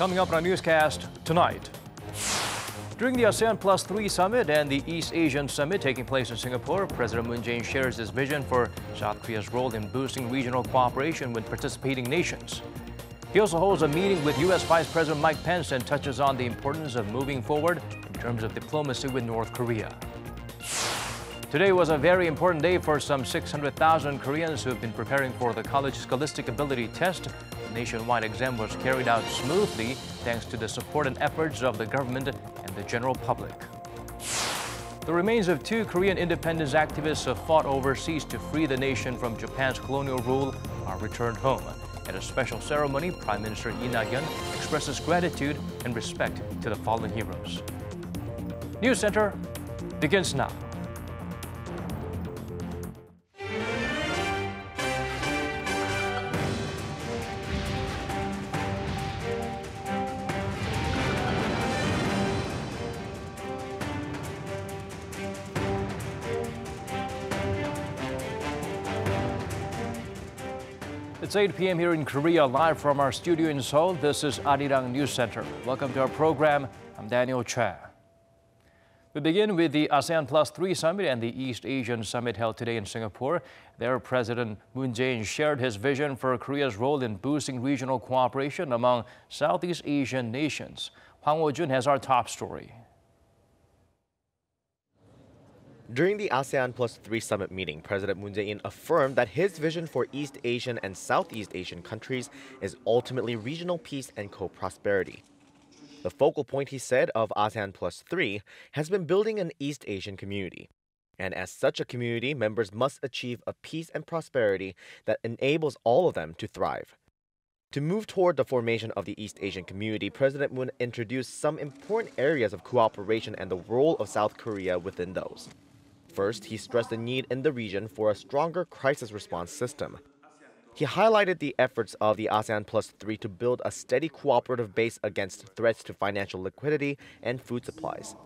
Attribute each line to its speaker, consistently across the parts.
Speaker 1: Coming up on our newscast tonight. During the ASEAN Plus 3 summit and the East Asian summit taking place in Singapore, President Moon Jae-in shares his vision for South Korea's role in boosting regional cooperation with participating nations. He also holds a meeting with U.S. Vice President Mike Pence and touches on the importance of moving forward in terms of diplomacy with North Korea. Today was a very important day for some 600,000 Koreans who have been preparing for the college scholastic ability test. The nationwide exam was carried out smoothly thanks to the support and efforts of the government and the general public. The remains of two Korean independence activists who fought overseas to free the nation from Japan's colonial rule are returned home. At a special ceremony, Prime Minister Lee Nak-yon expresses gratitude and respect to the fallen heroes. News Center begins now. It's 8 p.m. here in Korea, live from our studio in Seoul. This is Arirang News Center. Welcome to our program. I'm Daniel Cha. We begin with the ASEAN Plus 3 summit and the East Asian summit held today in Singapore. There, President Moon Jae-in shared his vision for Korea's role in boosting regional cooperation among Southeast Asian nations. Hwang Ho-jun has our top story.
Speaker 2: During the ASEAN Plus 3 summit meeting, President Moon Jae-in affirmed that his vision for East Asian and Southeast Asian countries is ultimately regional peace and co-prosperity. The focal point, he said, of ASEAN Plus 3 has been building an East Asian community. And as such a community, members must achieve a peace and prosperity that enables all of them to thrive. To move toward the formation of the East Asian community, President Moon introduced some important areas of cooperation and the role of South Korea within those. First, he stressed the need in the region for a stronger crisis response system. He highlighted the efforts of the ASEAN Plus 3 to build a steady cooperative base against threats to financial liquidity and food supplies.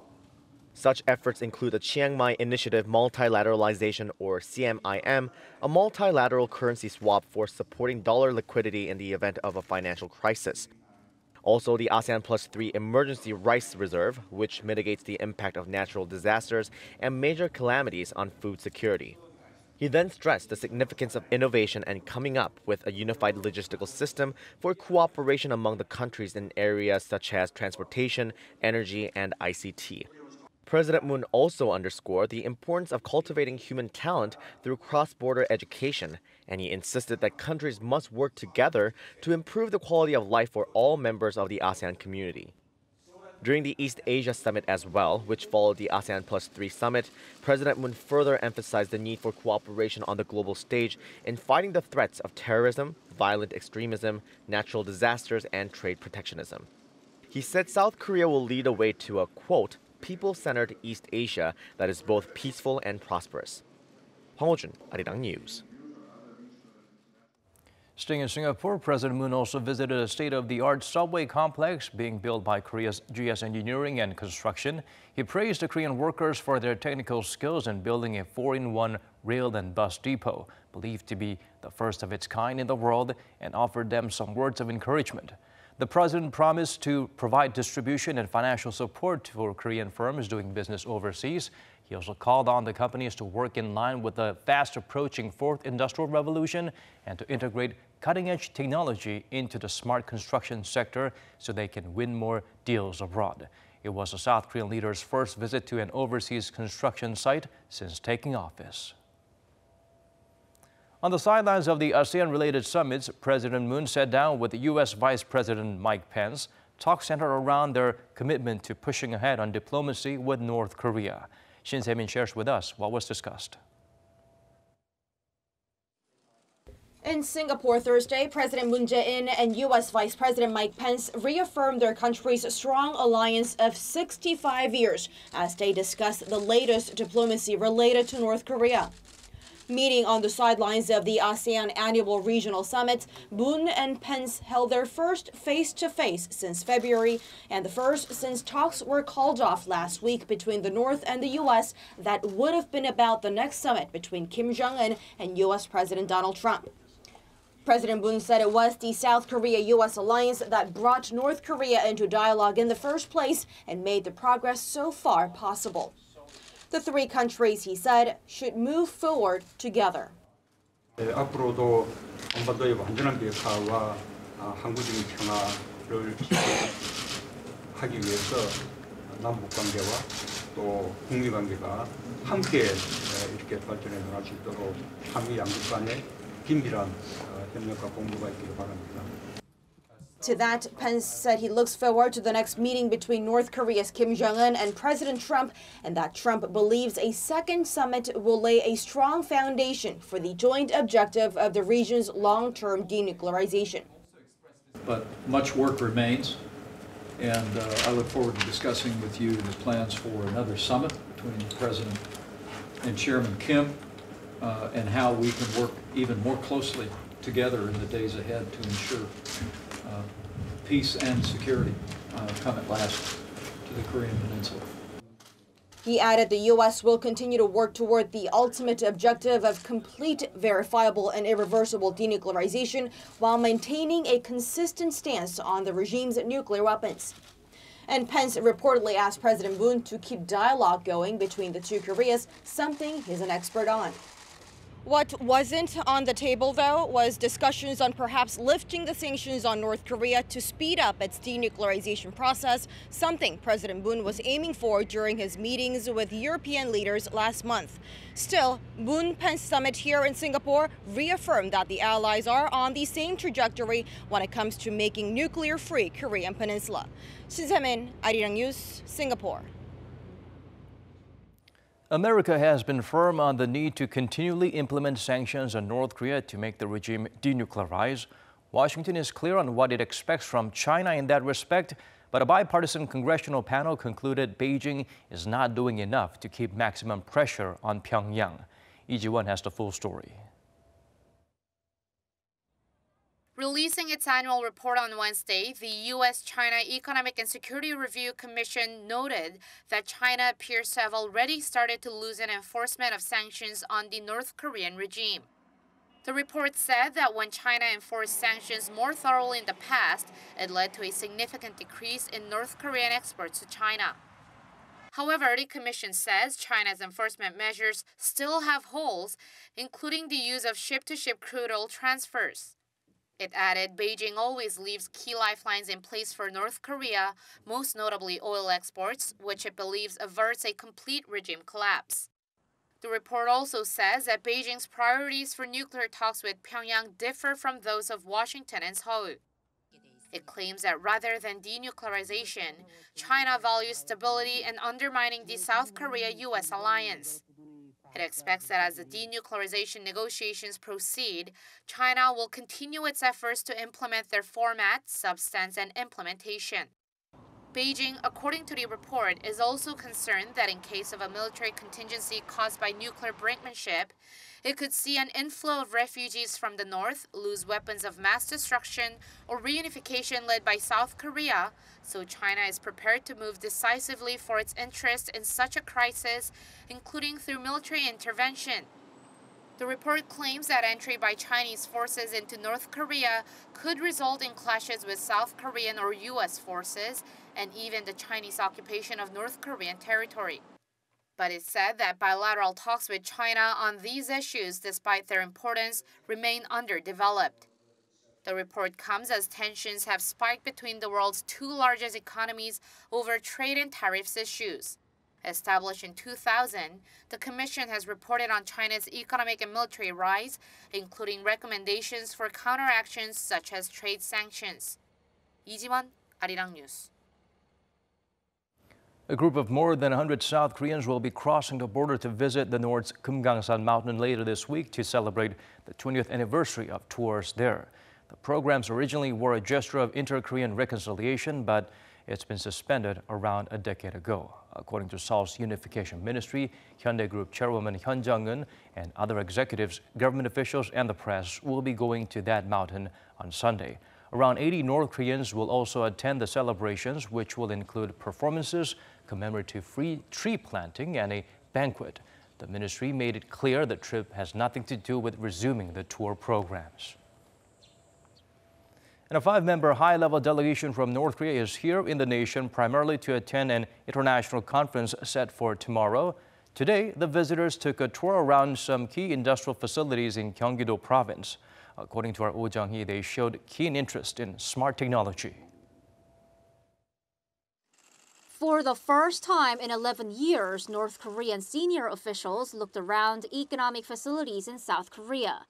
Speaker 2: Such efforts include the Chiang Mai Initiative Multilateralization, or CMIM, a multilateral currency swap for supporting dollar liquidity in the event of a financial crisis. Also, the ASEAN Plus 3 Emergency Rice Reserve, which mitigates the impact of natural disasters and major calamities on food security. He then stressed the significance of innovation and coming up with a unified logistical system for cooperation among the countries in areas such as transportation, energy, and ICT. President Moon also underscored the importance of cultivating human talent through cross-border education, and he insisted that countries must work together to improve the quality of life for all members of the ASEAN community. During the East Asia Summit as well, which followed the ASEAN Plus 3 summit, President Moon further emphasized the need for cooperation on the global stage in fighting the threats of terrorism, violent extremism, natural disasters, and trade protectionism. He said South Korea will lead the way to a, quote, people-centered East Asia that is both peaceful and prosperous. Hwang Ho-jun, Arirang News.
Speaker 1: Staying in Singapore, President Moon also visited a state-of-the-art subway complex being built by Korea's GS Engineering and Construction. He praised the Korean workers for their technical skills in building a 4-in-1 rail and bus depot, believed to be the first of its kind in the world, and offered them some words of encouragement. The president promised to provide distribution and financial support for Korean firms doing business overseas. He also called on the companies to work in line with the fast-approaching fourth industrial revolution and to integrate cutting-edge technology into the smart construction sector so they can win more deals abroad. It was the South Korean leader's first visit to an overseas construction site since taking office. On the sidelines of the ASEAN-related summits, President Moon sat down with U.S. Vice President Mike Pence. Talks centered around their commitment to pushing ahead on diplomacy with North Korea. Shin Se-min shares with us what was discussed.
Speaker 3: In Singapore Thursday, President Moon Jae-in and U.S. Vice President Mike Pence reaffirmed their country's strong alliance of 65 years as they discussed the latest diplomacy related to North Korea. Meeting on the sidelines of the ASEAN Annual Regional Summit, Moon and Pence held their first face-to-face since February and the first since talks were called off last week between the North and the U.S. that would have been about the next summit between Kim Jong-un and U.S. President Donald Trump. President Moon said it was the South Korea-U.S. alliance that brought North Korea into dialogue in the first place and made the progress so far possible. The three countries, he said, should move forward together.
Speaker 4: 앞으로도 한반도의 완전한 비핵화와 항구적인 평화를 하기 위해서 남북 관계와 또 북미 관계가 함께 이렇게 발전해 나갈 수 있도록 한미 양국 간의 긴밀한 협력과 공조가 있기를 바랍니다.
Speaker 3: To that, Pence said he looks forward to the next meeting between North Korea's Kim Jong-un and President Trump, and that Trump believes a second summit will lay a strong foundation for the joint objective of the region's long-term denuclearization.
Speaker 5: But much work remains, and I look forward to discussing with you the plans for another summit between the President and Chairman Kim, and how we can work even more closely together in the days ahead to ensure peace and security come at last to the Korean Peninsula.
Speaker 3: He added the U.S. will continue to work toward the ultimate objective of complete, verifiable, and irreversible denuclearization while maintaining a consistent stance on the regime's nuclear weapons. And Pence reportedly asked President Moon to keep dialogue going between the two Koreas, something he's an expert on. What wasn't on the table, though, was discussions on perhaps lifting the sanctions on North Korea to speed up its denuclearization process, something President Moon was aiming for during his meetings with European leaders last month. Still, Moon-Pence summit here in Singapore reaffirmed that the allies are on the same trajectory when it comes to making nuclear-free Korean Peninsula. Shin Se-min, Arirang News, Singapore.
Speaker 1: America has been firm on the need to continually implement sanctions on North Korea to make the regime denuclearize. Washington is clear on what it expects from China in that respect, but a bipartisan congressional panel concluded Beijing is not doing enough to keep maximum pressure on Pyongyang. Lee Ji-won has the full story.
Speaker 6: Releasing its annual report on Wednesday, the U.S.-China Economic and Security Review Commission noted that China appears to have already started to loosen enforcement of sanctions on the North Korean regime. The report said that when China enforced sanctions more thoroughly in the past, it led to a significant decrease in North Korean exports to China. However, the Commission says China's enforcement measures still have holes, including the use of ship-to-ship crude oil transfers. It added Beijing always leaves key lifelines in place for North Korea, most notably oil exports, which it believes averts a complete regime collapse. The report also says that Beijing's priorities for nuclear talks with Pyongyang differ from those of Washington and Seoul. It claims that rather than denuclearization, China values stability and undermining the South Korea-U.S. alliance. It expects that as the denuclearization negotiations proceed, China will continue its efforts to implement their format, substance, and implementation. Beijing, according to the report, is also concerned that in case of a military contingency caused by nuclear brinkmanship, it could see an inflow of refugees from the north, lose weapons of mass destruction, or reunification led by South Korea, so China is prepared to move decisively for its interest in such a crisis, including through military intervention. The report claims that entry by Chinese forces into North Korea could result in clashes with South Korean or U.S. forces, and even the Chinese occupation of North Korean territory. But it said that bilateral talks with China on these issues, despite their importance, remain underdeveloped. The report comes as tensions have spiked between the world's two largest economies over trade and tariffs issues. Established in 2000, the Commission has reported on China's economic and military rise, including recommendations for counteractions such as trade sanctions. Lee Ji-won, Arirang News.
Speaker 1: A group of more than 100 South Koreans will be crossing the border to visit the North's Geumgangsan mountain later this week to celebrate the 20th anniversary of tours there. The programs originally were a gesture of inter-Korean reconciliation, but it's been suspended around a decade ago. According to Seoul's Unification Ministry, Hyundai Group Chairwoman Hyun Jung-eun and other executives, government officials, and the press will be going to that mountain on Sunday. Around 80 North Koreans will also attend the celebrations, which will include performances, commemorative free tree planting, and a banquet. The ministry made it clear the trip has nothing to do with resuming the tour programs. And a 5-member high-level delegation from North Korea is here in the nation primarily to attend an international conference set for tomorrow. Today, the visitors took a tour around some key industrial facilities in Gyeonggi-do Province. According to our Oh Jung-hee, they showed keen interest in smart technology.
Speaker 7: For the first time in 11 years, North Korean senior officials looked around economic facilities in South Korea.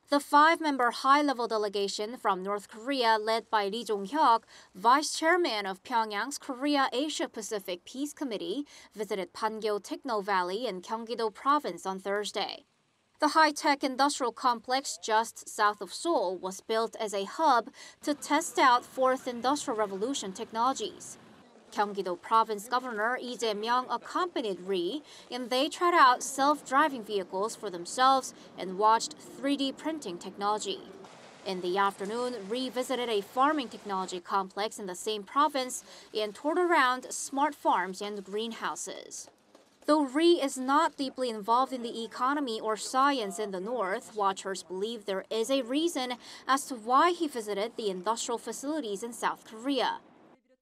Speaker 7: The 5-member high-level delegation from North Korea, led by Lee Jong-hyuk, vice chairman of Pyongyang's Korea-Asia-Pacific Peace Committee, visited Pangyo Techno Valley in Gyeonggi-do Province on Thursday. The high-tech industrial complex just south of Seoul was built as a hub to test out fourth industrial revolution technologies. Gyeonggi-do Province Governor Lee Nak-yon accompanied Ri, and they tried out self-driving vehicles for themselves and watched 3D printing technology. In the afternoon, Ri visited a farming technology complex in the same province and toured around smart farms and greenhouses. Though Ri is not deeply involved in the economy or science in the north, watchers believe there is a reason as to why he visited the industrial facilities in South Korea.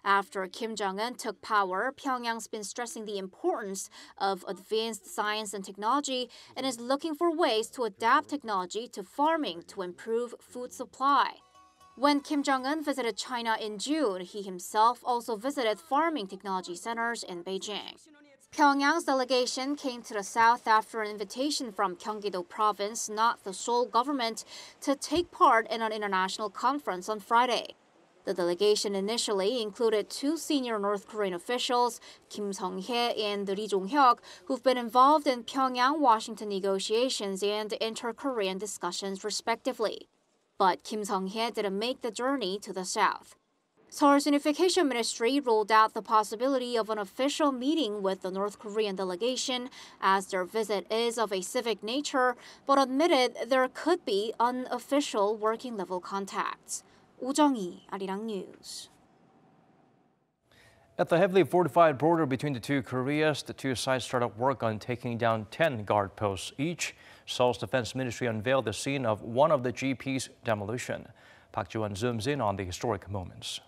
Speaker 7: After Kim Jong-un took power, Pyongyang's been stressing the importance of advanced science and technology and is looking for ways to adapt technology to farming to improve food supply. When Kim Jong-un visited China in June, he himself also visited farming technology centers in Beijing. Pyongyang's delegation came to the south after an invitation from Gyeonggi-do Province, not the Seoul government, to take part in an international conference on Friday. The delegation initially included 2 senior North Korean officials, Kim Sung-hye and Lee Jong-hyuk, who've been involved in Pyongyang-Washington negotiations and inter-Korean discussions respectively. But Kim Sung-hye didn't make the journey to the south. Seoul's Unification Ministry ruled out the possibility of an official meeting with the North Korean delegation, as their visit is of a civic nature, but admitted there could be unofficial working-level contacts. Oh Jung-hee, Arirang News.
Speaker 1: At the heavily fortified border between the two Koreas, the two sides started work on taking down 10 guard posts each. Seoul's Defense Ministry unveiled the scene of one of the GP's demolition. Park Ji-won zooms in on the historic moments.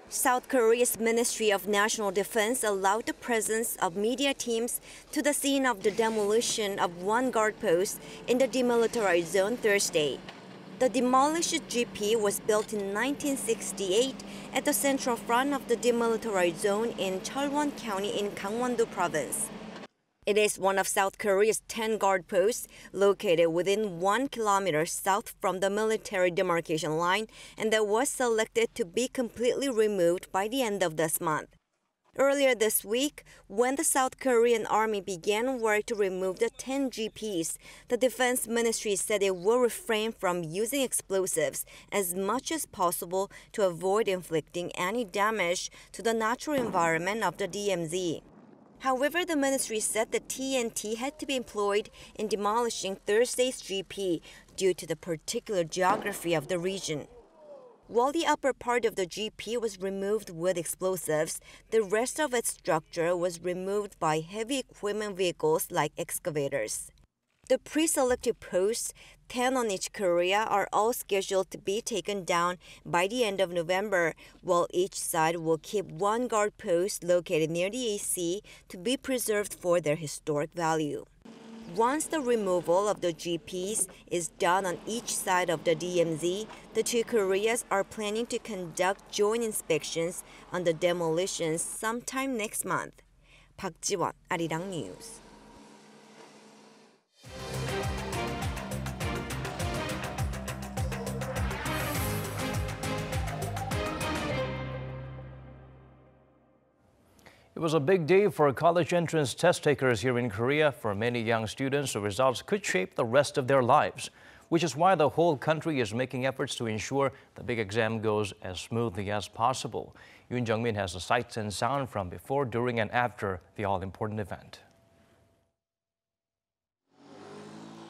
Speaker 8: South Korea's Ministry of National Defense allowed the presence of media teams to the scene of the demolition of one guard post in the demilitarized zone Thursday. The demolished GP was built in 1968 at the central front of the demilitarized zone in Cheolwon County in Gangwon-do Province. It is one of South Korea's 10 guard posts located within 1 kilometer south from the military demarcation line and that was selected to be completely removed by the end of this month. Earlier this week, when the South Korean Army began work to remove the 10 GPs, the Defense Ministry said it will refrain from using explosives as much as possible to avoid inflicting any damage to the natural environment of the DMZ. However, the ministry said the TNT had to be employed in demolishing Thursday's GP due to the particular geography of the region. While the upper part of the GP was removed with explosives, the rest of its structure was removed by heavy equipment vehicles like excavators. The pre-selected posts, 10 on each Korea, are all scheduled to be taken down by the end of November, while each side will keep one guard post located near the AC to be preserved for their historic value. Once the removal of the GPs is done on each side of the DMZ, the two Koreas are planning to conduct joint inspections on the demolitions sometime next month. Park Ji-won, Arirang News.
Speaker 1: It was a big day for college entrance test takers here in Korea. For many young students, the results could shape the rest of their lives, which is why the whole country is making efforts to ensure the big exam goes as smoothly as possible. Yoon Jung-min has the sights and sound from before, during, and after the all-important event.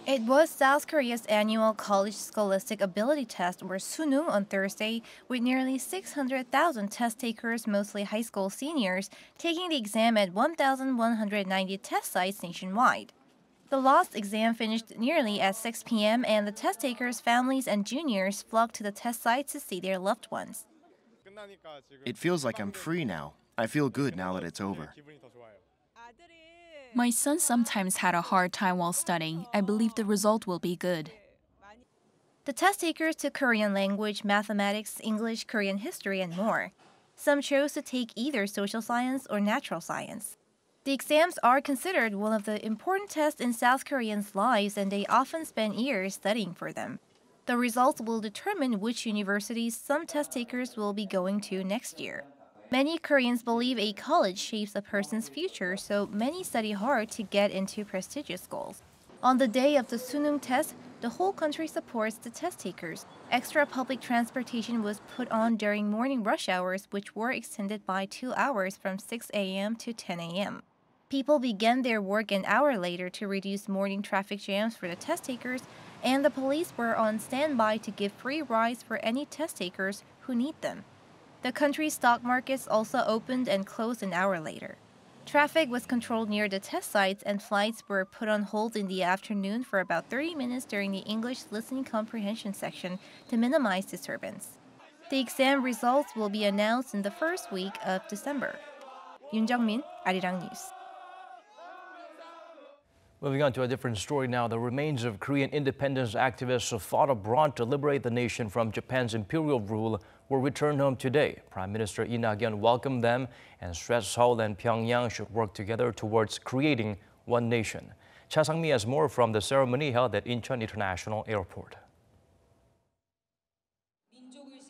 Speaker 9: It was South Korea's annual College Scholastic Ability Test, or Sunung, on Thursday, with nearly 600,000 test takers, mostly high school seniors, taking the exam at 1,190 test sites nationwide. The last exam finished nearly at 6 p.m. and the test takers' families and juniors flocked to the test site to see their loved ones.
Speaker 10: It feels like I'm free now. I feel good now that it's over.
Speaker 11: My son sometimes had a hard time while studying. I believe the result will be good.
Speaker 9: The test takers took Korean language, mathematics, English, Korean history, and more. Some chose to take either social science or natural science. The exams are considered one of the important tests in South Koreans' lives, and they often spend years studying for them. The results will determine which universities some test takers will be going to next year. Many Koreans believe a college shapes a person's future, so many study hard to get into prestigious schools. On the day of the Sunung test, the whole country supports the test takers. Extra public transportation was put on during morning rush hours, which were extended by 2 hours from 6 a.m. to 10 a.m. People began their work an hour later to reduce morning traffic jams for the test takers, and the police were on standby to give free rides for any test takers who need them. The country's stock markets also opened and closed an hour later. Traffic was controlled near the test sites, and flights were put on hold in the afternoon for about 30 minutes during the English listening comprehension section to minimize disturbance. The exam results will be announced in the first week of December. Yoon Jung-min, Arirang News.
Speaker 1: Moving on to a different story now, the remains of Korean independence activists who fought abroad to liberate the nation from Japan's imperial rule were returned home today. Prime Minister Lee Nak-yon welcomed them and stressed Seoul and Pyongyang should work together towards creating one nation. Cha Sang-mi has more from the ceremony held at Incheon International Airport.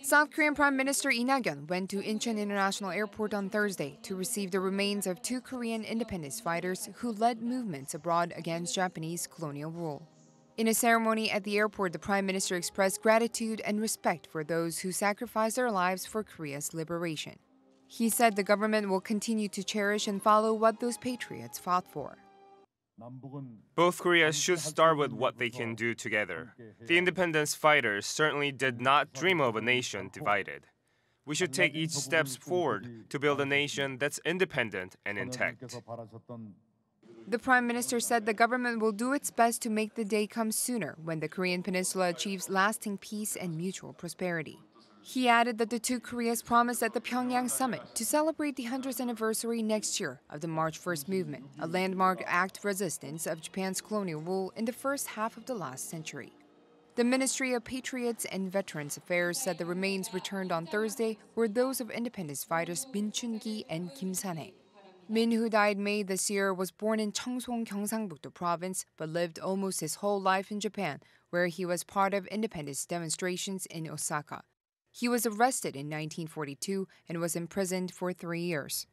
Speaker 12: South Korean Prime Minister Lee Nak-yon went to Incheon International Airport on Thursday to receive the remains of 2 Korean independence fighters who led movements abroad against Japanese colonial rule. In a ceremony at the airport, the Prime Minister expressed gratitude and respect for those who sacrificed their lives for Korea's liberation. He said the government will continue to cherish and follow what those patriots fought for.
Speaker 13: Both Koreas should start with what they can do together. The independence fighters certainly did not dream of a nation divided. We should take each step forward to build a nation that's independent and intact.
Speaker 12: The Prime Minister said the government will do its best to make the day come sooner when the Korean Peninsula achieves lasting peace and mutual prosperity. He added that the 2 Koreas promised at the Pyongyang summit to celebrate the 100th anniversary next year of the March 1st movement, a landmark act of resistance of Japan's colonial rule in the first half of the last century. The Ministry of Patriots and Veterans Affairs said the remains returned on Thursday were those of independence fighters Min Chun-gi and Kim San-hae. Min, who died May this year, was born in Cheongseong, Gyeonggi-do Province, but lived almost his whole life in Japan, where he was part of independence demonstrations in Osaka. He was arrested in 1942 and was imprisoned for 3 years.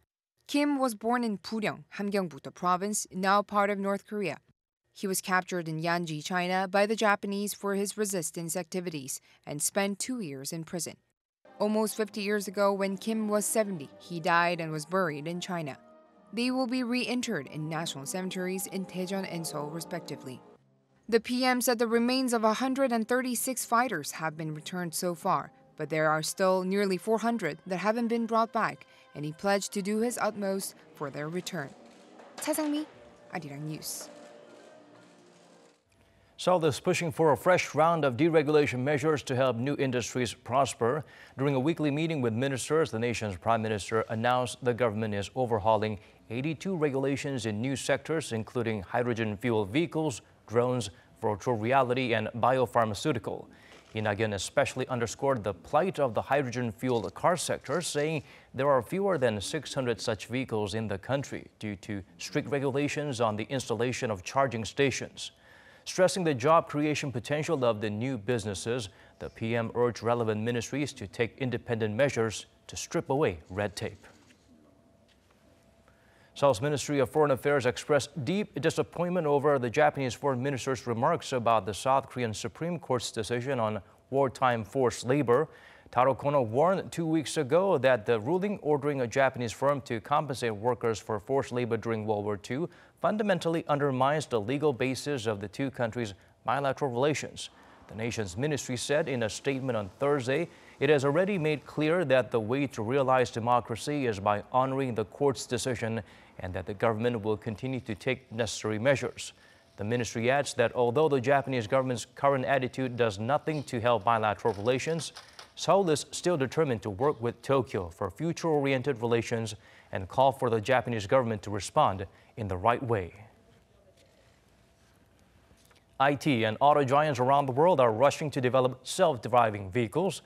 Speaker 12: Kim was born in Puryong, Hamgyeong-do Province, now part of North Korea. He was captured in Yanji, China by the Japanese for his resistance activities and spent 2 years in prison. Almost 50 years ago, when Kim was 70, he died and was buried in China. They will be reinterred in national cemeteries in Daejeon and Seoul, respectively. The PM said the remains of 136 fighters have been returned so far, but there are still nearly 400 that haven't been brought back, and he pledged to do his utmost for their return. Cha Sang-mi, Arirang News.
Speaker 1: Seoul is pushing for a fresh round of deregulation measures to help new industries prosper. During a weekly meeting with ministers, the nation's prime minister announced the government is overhauling 82 regulations in new sectors, including hydrogen fuel vehicles, drones, virtual reality, and biopharmaceutical. Lee Nak-yon especially underscored the plight of the hydrogen-fueled car sector, saying there are fewer than 600 such vehicles in the country due to strict regulations on the installation of charging stations. Stressing the job creation potential of the new businesses, the PM urged relevant ministries to take independent measures to strip away red tape. Seoul's Ministry of Foreign Affairs expressed deep disappointment over the Japanese foreign minister's remarks about the South Korean Supreme Court's decision on wartime forced labor. Taro Kono warned 2 weeks ago that the ruling ordering a Japanese firm to compensate workers for forced labor during World War II fundamentally undermines the legal basis of the two countries' bilateral relations. The nation's ministry said in a statement on Thursday, it has already made clear that the way to realize democracy is by honoring the court's decision and that the government will continue to take necessary measures. The ministry adds that although the Japanese government's current attitude does nothing to help bilateral relations, Seoul is still determined to work with Tokyo for future-oriented relations and call for the Japanese government to respond in the right way. IT and auto giants around the world are rushing to develop self-driving vehicles.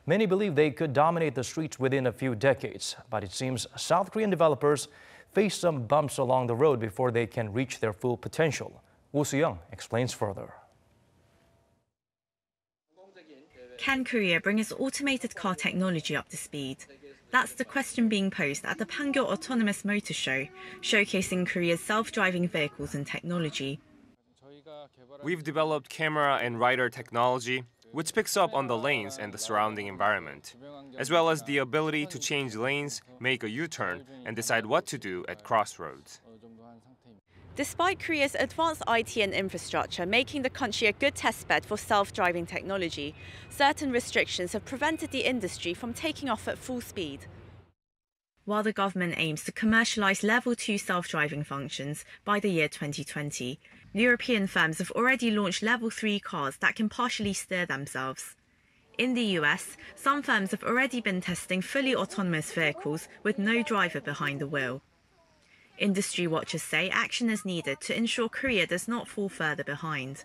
Speaker 1: Many believe they could dominate the streets within a few decades, but it seems South Korean developers face some bumps along the road before they can reach their full potential. Woo Soo-young explains further.
Speaker 14: Can Korea bring its automated car technology up to speed? That's the question being posed at the Pangyo Autonomous Motor Show, showcasing Korea's self-driving vehicles and technology.
Speaker 13: We've developed camera and radar technology, which picks up on the lanes and the surrounding environment, as well as the ability to change lanes, make a U-turn, and decide what to do at crossroads.
Speaker 14: Despite Korea's advanced IT and infrastructure making the country a good testbed for self-driving technology, certain restrictions have prevented the industry from taking off at full speed. While the government aims to commercialize Level 2 self-driving functions by the year 2020, European firms have already launched Level 3 cars that can partially steer themselves. In the US, some firms have already been testing fully autonomous vehicles with no driver behind the wheel. Industry watchers say action is needed to ensure Korea does not fall further behind.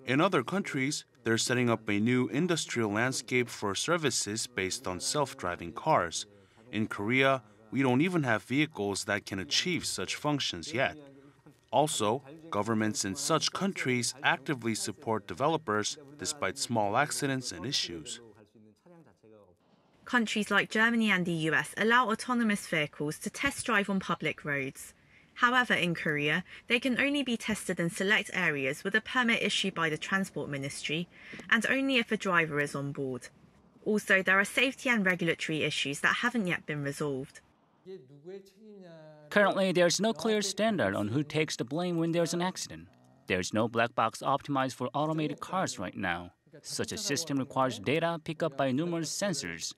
Speaker 15: In other countries, they're setting up a new industrial landscape for services based on self-driving cars. In Korea, we don't even have vehicles that can achieve such functions yet. Also, governments in such countries actively support developers despite small accidents and issues.
Speaker 14: Countries like Germany and the US allow autonomous vehicles to test drive on public roads. However, in Korea, they can only be tested in select areas with a permit issued by the Transport Ministry and only if a driver is on board. Also, there are safety and regulatory issues that haven't yet been resolved.
Speaker 16: Currently, there's no clear standard on who takes the blame when there's an accident. There's no black box optimized for automated cars right now. Such a system requires data picked up by numerous sensors.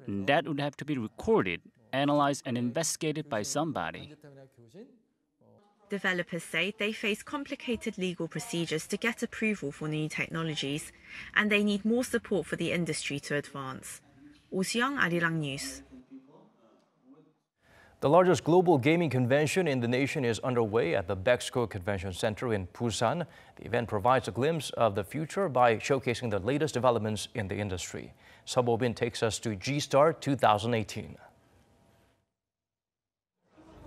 Speaker 16: That would have to be recorded, analyzed, and investigated by somebody.
Speaker 14: Developers say they face complicated legal procedures to get approval for new technologies, and they need more support for the industry to advance. Woo Soo-young, Arirang News.
Speaker 1: The largest global gaming convention in the nation is underway at the BEXCO Convention Center in Busan. The event provides a glimpse of the future by showcasing the latest developments in the industry. Seo Bo-bin takes us to G-Star 2018.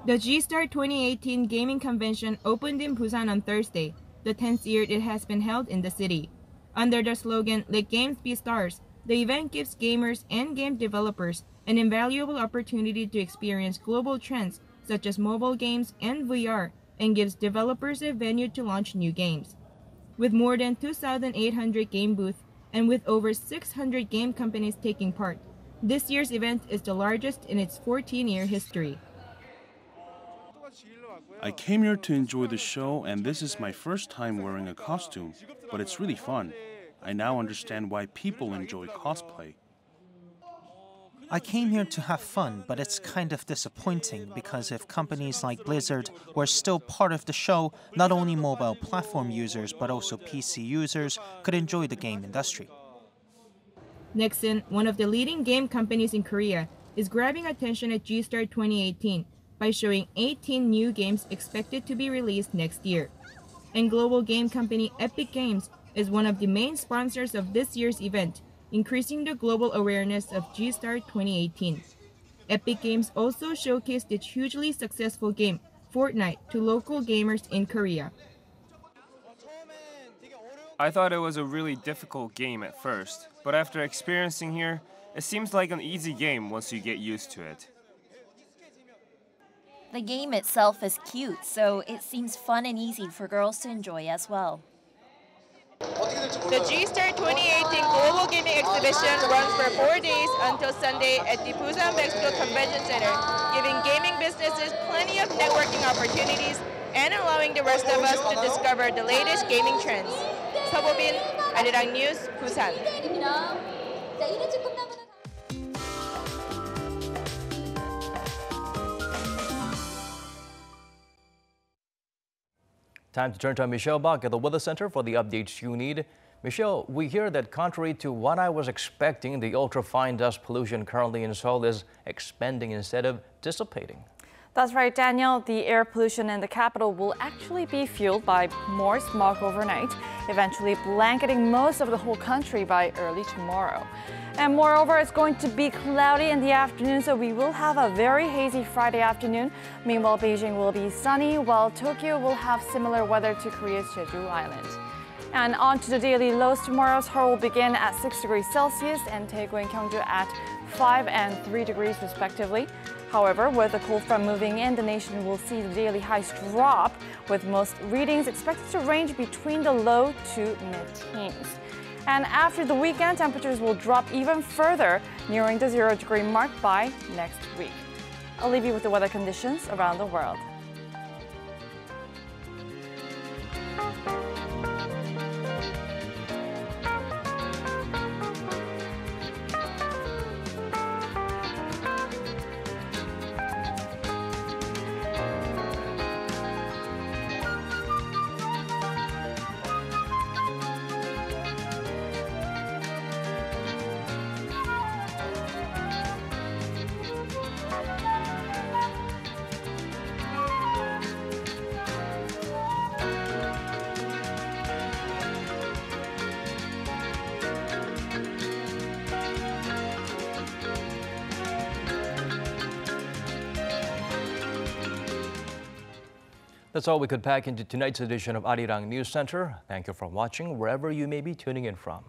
Speaker 17: The G-Star 2018 Gaming Convention opened in Busan on Thursday, the 10th year it has been held in the city. Under the slogan, "Let Games Be Stars," the event gives gamers and game developers an invaluable opportunity to experience global trends such as mobile games and VR, and gives developers a venue to launch new games. With more than 2,800 game booths and with over 600 game companies taking part, this year's event is the largest in its 14-year history.
Speaker 15: I came here to enjoy the show, and this is my first time wearing a costume, but it's really fun. I now understand why people enjoy cosplay.
Speaker 18: I came here to have fun, but it's kind of disappointing because if companies like Blizzard were still part of the show, not only mobile platform users but also PC users could enjoy the game industry.
Speaker 17: Nexon, one of the leading game companies in Korea, is grabbing attention at G-Star 2018 by showing 18 new games expected to be released next year. And global game company Epic Games is one of the main sponsors of this year's event, increasing the global awareness of G-Star 2018. Epic Games also showcased its hugely successful game, Fortnite, to local gamers in Korea.
Speaker 13: I thought it was a really difficult game at first, but after experiencing here, it seems like an easy game once you get used to it.
Speaker 19: The game itself is cute, so it seems fun and easy for girls to enjoy as well.
Speaker 17: The G-Star 2018 Global Gaming Exhibition runs for 4 days until Sunday at the Busan BEXCO Convention Center, giving gaming businesses plenty of networking opportunities and allowing the rest of us to discover the latest gaming trends. Seo Bo-bin, Arirang News, Busan.
Speaker 1: Time to turn to Michelle Bach at the Weather Center for the updates you need. Michelle, we hear that contrary to what I was expecting, the ultrafine dust pollution currently in Seoul is expanding instead of dissipating.
Speaker 20: That's right, Daniel. The air pollution in the capital will actually be fueled by more smog overnight, eventually blanketing most of the whole country by early tomorrow. And moreover, it's going to be cloudy in the afternoon, so we will have a very hazy Friday afternoon. Meanwhile, Beijing will be sunny, while Tokyo will have similar weather to Korea's Jeju Island. And on to the daily lows tomorrow. Seoul will begin at 6 degrees Celsius and Daegu and Gyeonggi-do at 5 and 3 degrees respectively. However, with the cold front moving in, the nation will see the daily highs drop, with most readings expected to range between the low to mid-teens. And after the weekend, temperatures will drop even further, nearing the 0-degree mark by next week. I'll leave you with the weather conditions around the world.
Speaker 1: That's all we could pack into tonight's edition of Arirang News Center. Thank you for watching wherever you may be tuning in from.